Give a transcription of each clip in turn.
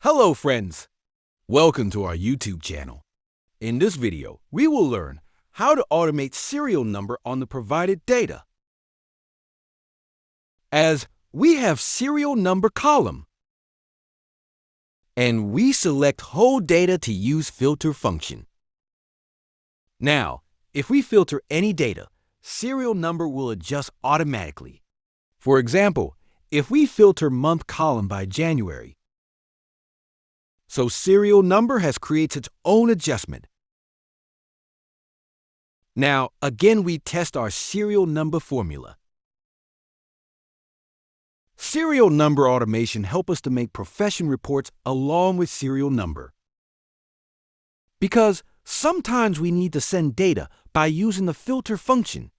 Hello friends! Welcome to our YouTube channel. In this video, we will learn how to automate serial number on the provided data. As we have serial number column, and we select whole data to use filter function. Now, if we filter any data, serial number will adjust automatically. For example, if we filter month column by January, so serial number has created its own adjustment. Now, again, we test our serial number formula. Serial number automation helps us to make profession reports along with serial number. Because sometimes we need to send data by using the filter function.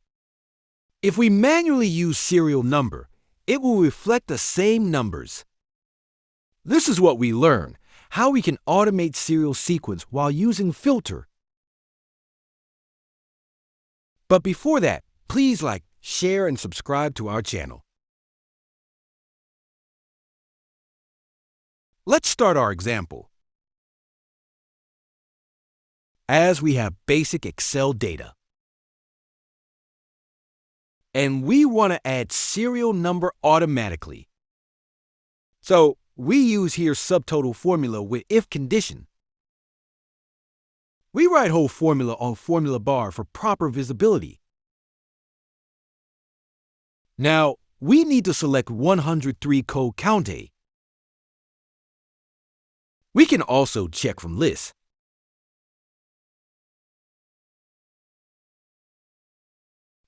If we manually use serial number, it will reflect the same numbers. This is what we learn. How we can automate serial sequence while using filter. But before that, please like, share, and subscribe to our channel. Let's start our example. As we have basic Excel data, and we want to add serial number automatically. So, we use here subtotal formula with if condition. We write whole formula on formula bar for proper visibility. Now, we need to select 103 code count A. We can also check from list.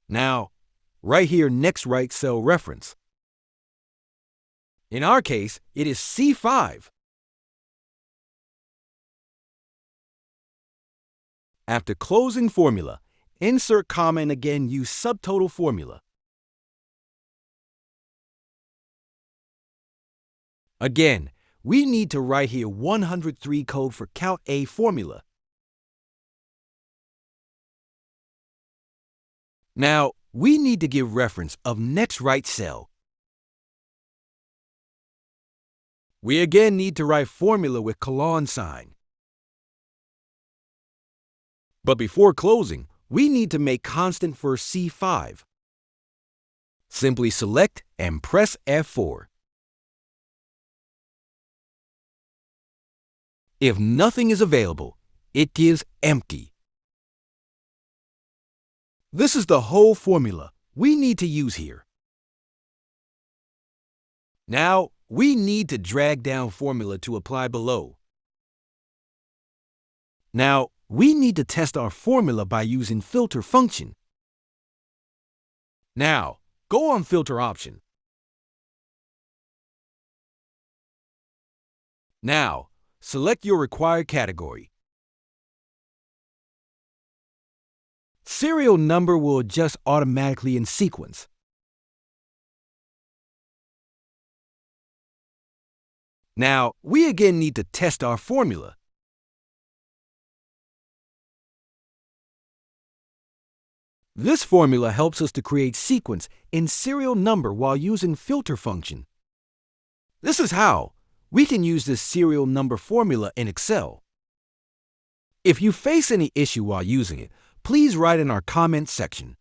Now, right here next right cell reference. In our case, it is C5. After closing formula, insert comma and again use subtotal formula. Again, we need to write here 103 code for count A formula. Now, we need to give reference of next right cell. We again need to write formula with colon sign. But before closing, we need to make constant for C5. Simply select and press F4. If nothing is available, it gives empty. This is the whole formula we need to use here. Now, we need to drag down formula to apply below. Now, we need to test our formula by using filter function. Now, go on filter option. Now, select your required category. Serial number will adjust automatically in sequence. Now, we again need to test our formula. This formula helps us to create sequence in serial number while using filter function. This is how we can use this serial number formula in Excel. If you face any issue while using it, please write in our comment section.